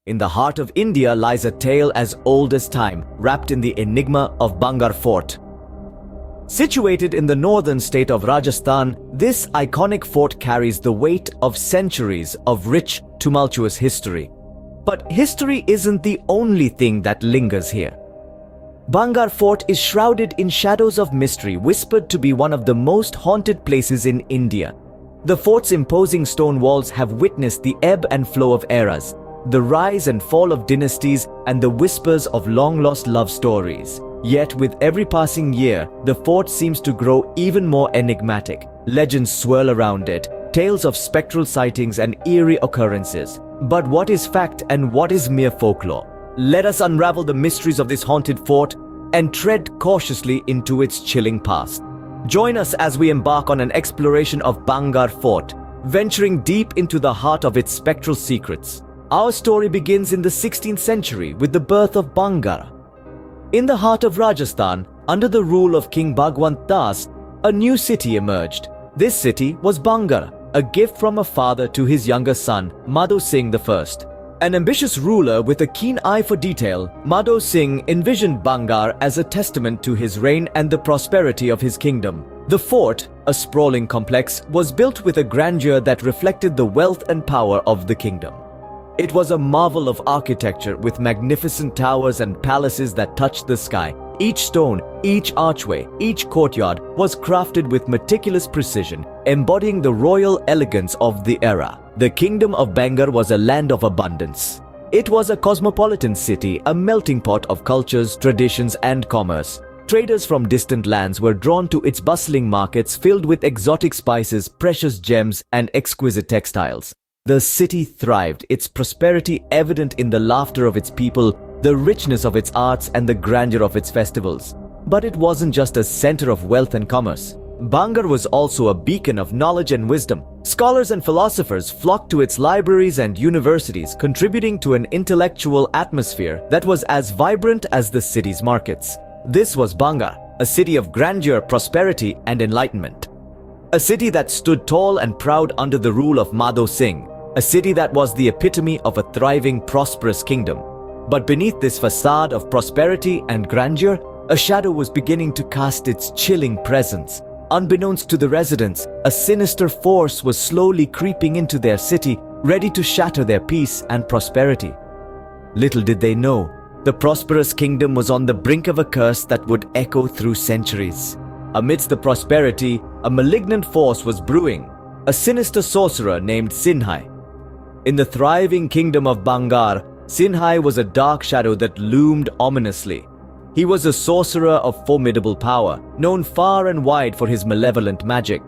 In the heart of India lies a tale as old as time, wrapped in the enigma of Bhangarh Fort. Situated in the northern state of Rajasthan, this iconic fort carries the weight of centuries of rich, tumultuous history. But history isn't the only thing that lingers here. Bhangarh Fort is shrouded in shadows of mystery, whispered to be one of the most haunted places in India. The fort's imposing stone walls have witnessed the ebb and flow of eras, the rise and fall of dynasties, and the whispers of long-lost love stories. Yet with every passing year, the fort seems to grow even more enigmatic. Legends swirl around it, tales of spectral sightings and eerie occurrences. But what is fact and what is mere folklore? Let us unravel the mysteries of this haunted fort and tread cautiously into its chilling past. Join us as we embark on an exploration of Bhangarh Fort, venturing deep into the heart of its spectral secrets. Our story begins in the 16th century with the birth of Bhangarh. In the heart of Rajasthan, under the rule of King Bhagwant Das, a new city emerged. This city was Bhangarh, a gift from a father to his younger son, Madho Singh I. An ambitious ruler with a keen eye for detail, Madho Singh envisioned Bhangarh as a testament to his reign and the prosperity of his kingdom. The fort, a sprawling complex, was built with a grandeur that reflected the wealth and power of the kingdom. It was a marvel of architecture with magnificent towers and palaces that touched the sky. Each stone, each archway, each courtyard was crafted with meticulous precision, embodying the royal elegance of the era. The kingdom of Bhangarh was a land of abundance. It was a cosmopolitan city, a melting pot of cultures, traditions, and commerce. Traders from distant lands were drawn to its bustling markets filled with exotic spices, precious gems, and exquisite textiles. The city thrived, its prosperity evident in the laughter of its people, the richness of its arts, and the grandeur of its festivals. But it wasn't just a center of wealth and commerce. Bhangarh was also a beacon of knowledge and wisdom. Scholars and philosophers flocked to its libraries and universities, contributing to an intellectual atmosphere that was as vibrant as the city's markets. This was Bhangarh, a city of grandeur, prosperity, and enlightenment. A city that stood tall and proud under the rule of Madho Singh. A city that was the epitome of a thriving, prosperous kingdom. But beneath this facade of prosperity and grandeur, a shadow was beginning to cast its chilling presence. Unbeknownst to the residents, a sinister force was slowly creeping into their city, ready to shatter their peace and prosperity. Little did they know, the prosperous kingdom was on the brink of a curse that would echo through centuries. Amidst the prosperity, a malignant force was brewing, a sinister sorcerer named Sinhai. In the thriving kingdom of Bhangarh, Sinhai was a dark shadow that loomed ominously. He was a sorcerer of formidable power, known far and wide for his malevolent magic.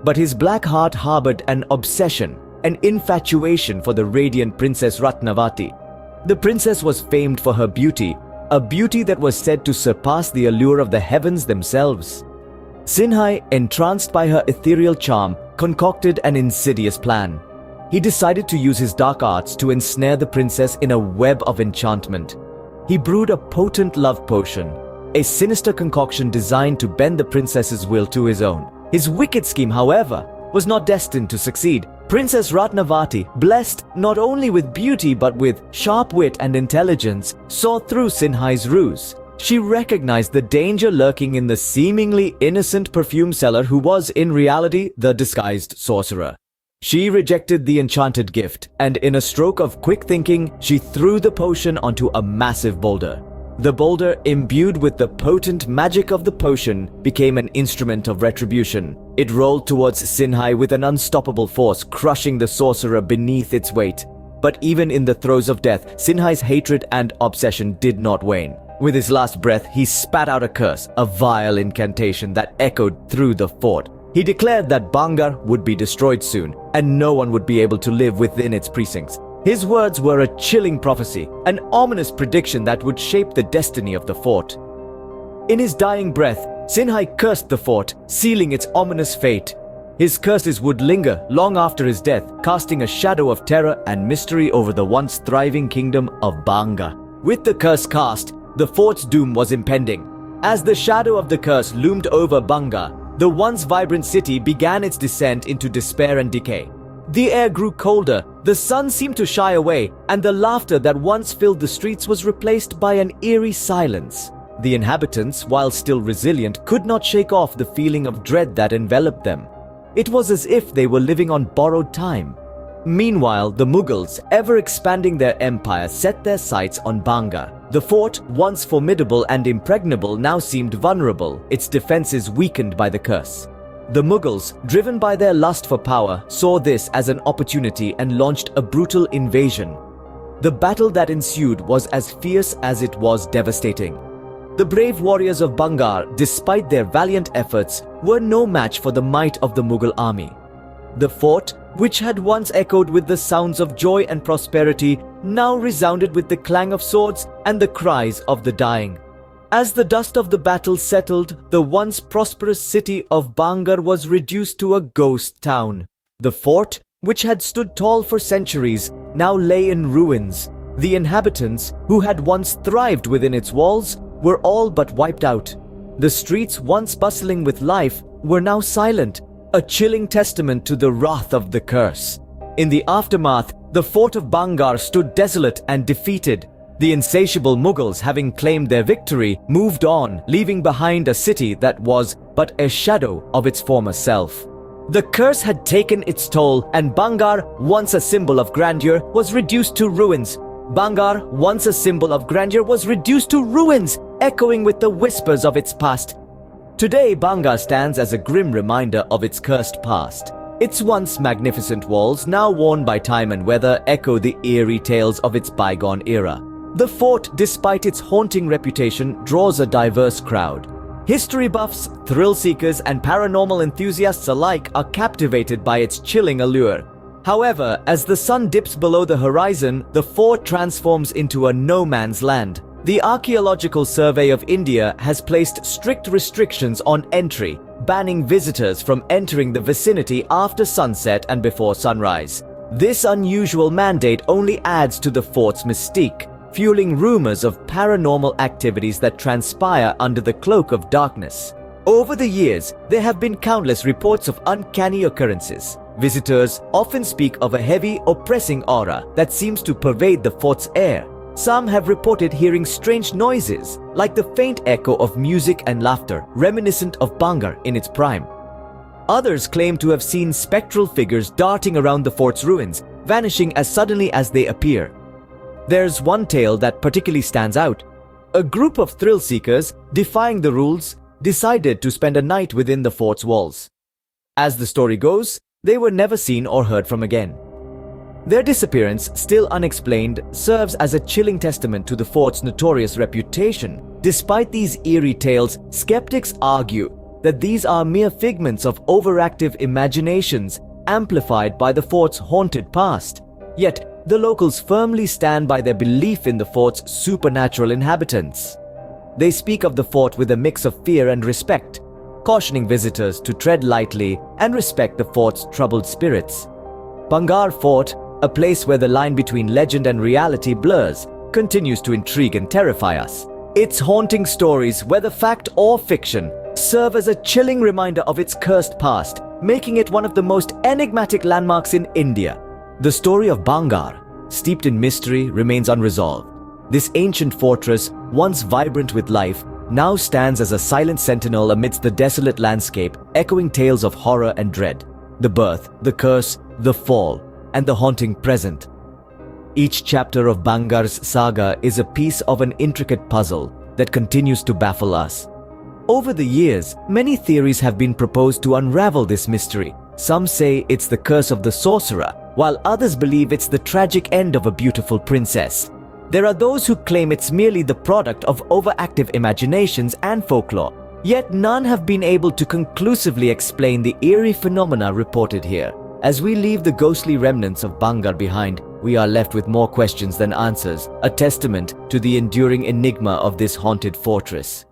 But his black heart harbored an obsession, an infatuation for the radiant Princess Ratnavati. The princess was famed for her beauty, a beauty that was said to surpass the allure of the heavens themselves. Sinhai, entranced by her ethereal charm, concocted an insidious plan. He decided to use his dark arts to ensnare the princess in a web of enchantment. He brewed a potent love potion, a sinister concoction designed to bend the princess's will to his own. His wicked scheme, however, was not destined to succeed. Princess Ratnavati, blessed not only with beauty but with sharp wit and intelligence, saw through Sinhai's ruse. She recognized the danger lurking in the seemingly innocent perfume seller who was in reality the disguised sorcerer. She rejected the enchanted gift, and in a stroke of quick thinking, she threw the potion onto a massive boulder. The boulder, imbued with the potent magic of the potion, became an instrument of retribution. It rolled towards Sinhai with an unstoppable force, crushing the sorcerer beneath its weight. But even in the throes of death, Sinhai's hatred and obsession did not wane. With his last breath, he spat out a curse, a vile incantation that echoed through the fort. He declared that Bhangarh would be destroyed soon, and no one would be able to live within its precincts. His words were a chilling prophecy, an ominous prediction that would shape the destiny of the fort. In his dying breath, Sinhai cursed the fort, sealing its ominous fate. His curses would linger long after his death, casting a shadow of terror and mystery over the once thriving kingdom of Bhangarh. With the curse cast, the fort's doom was impending. As the shadow of the curse loomed over Bhangarh, the once vibrant city began its descent into despair and decay. The air grew colder, the sun seemed to shy away, and the laughter that once filled the streets was replaced by an eerie silence. The inhabitants, while still resilient, could not shake off the feeling of dread that enveloped them. It was as if they were living on borrowed time. Meanwhile, the Mughals, ever expanding their empire, set their sights on Bhangarh. The fort, once formidable and impregnable, now seemed vulnerable, its defenses weakened by the curse. The Mughals, driven by their lust for power, saw this as an opportunity and launched a brutal invasion. The battle that ensued was as fierce as it was devastating. The brave warriors of Bhangarh, despite their valiant efforts, were no match for the might of the Mughal army. The fort, which had once echoed with the sounds of joy and prosperity, now resounded with the clang of swords and the cries of the dying. As the dust of the battle settled, the once prosperous city of Bhangarh was reduced to a ghost town. The fort, which had stood tall for centuries, now lay in ruins. The inhabitants, who had once thrived within its walls, were all but wiped out. The streets, once bustling with life, were now silent, a chilling testament to the wrath of the curse. In the aftermath, the fort of Bhangarh stood desolate and defeated. The insatiable Mughals, having claimed their victory, moved on, leaving behind a city that was but a shadow of its former self. The curse had taken its toll, and Bhangarh, once a symbol of grandeur, was reduced to ruins. Bhangarh, once a symbol of grandeur, was reduced to ruins, echoing with the whispers of its past. Today, Bhangarh stands as a grim reminder of its cursed past. Its once magnificent walls, now worn by time and weather, echo the eerie tales of its bygone era. The fort, despite its haunting reputation, draws a diverse crowd. History buffs, thrill seekers, and paranormal enthusiasts alike are captivated by its chilling allure. However, as the sun dips below the horizon, the fort transforms into a no-man's land. The Archaeological Survey of India has placed strict restrictions on entry, banning visitors from entering the vicinity after sunset and before sunrise. This unusual mandate only adds to the fort's mystique, fueling rumors of paranormal activities that transpire under the cloak of darkness. Over the years, there have been countless reports of uncanny occurrences. Visitors often speak of a heavy, oppressing aura that seems to pervade the fort's air. Some have reported hearing strange noises, like the faint echo of music and laughter, reminiscent of Bhangarh in its prime. Others claim to have seen spectral figures darting around the fort's ruins, vanishing as suddenly as they appear. There's one tale that particularly stands out. A group of thrill seekers, defying the rules, decided to spend a night within the fort's walls. As the story goes, they were never seen or heard from again. Their disappearance, still unexplained, serves as a chilling testament to the fort's notorious reputation. Despite these eerie tales, skeptics argue that these are mere figments of overactive imaginations amplified by the fort's haunted past. Yet, the locals firmly stand by their belief in the fort's supernatural inhabitants. They speak of the fort with a mix of fear and respect, cautioning visitors to tread lightly and respect the fort's troubled spirits. Bhangarh Fort, a place where the line between legend and reality blurs, continues to intrigue and terrify us. Its haunting stories, whether fact or fiction, serve as a chilling reminder of its cursed past, making it one of the most enigmatic landmarks in India. The story of Bhangarh, steeped in mystery, remains unresolved. This ancient fortress, once vibrant with life, now stands as a silent sentinel amidst the desolate landscape, echoing tales of horror and dread. The birth, the curse, the fall, and the haunting present. Each chapter of Bhangarh's saga is a piece of an intricate puzzle that continues to baffle us. Over the years, many theories have been proposed to unravel this mystery. Some say it's the curse of the sorcerer, while others believe it's the tragic end of a beautiful princess. There are those who claim it's merely the product of overactive imaginations and folklore, yet none have been able to conclusively explain the eerie phenomena reported here. As we leave the ghostly remnants of Bhangarh behind, we are left with more questions than answers, a testament to the enduring enigma of this haunted fortress.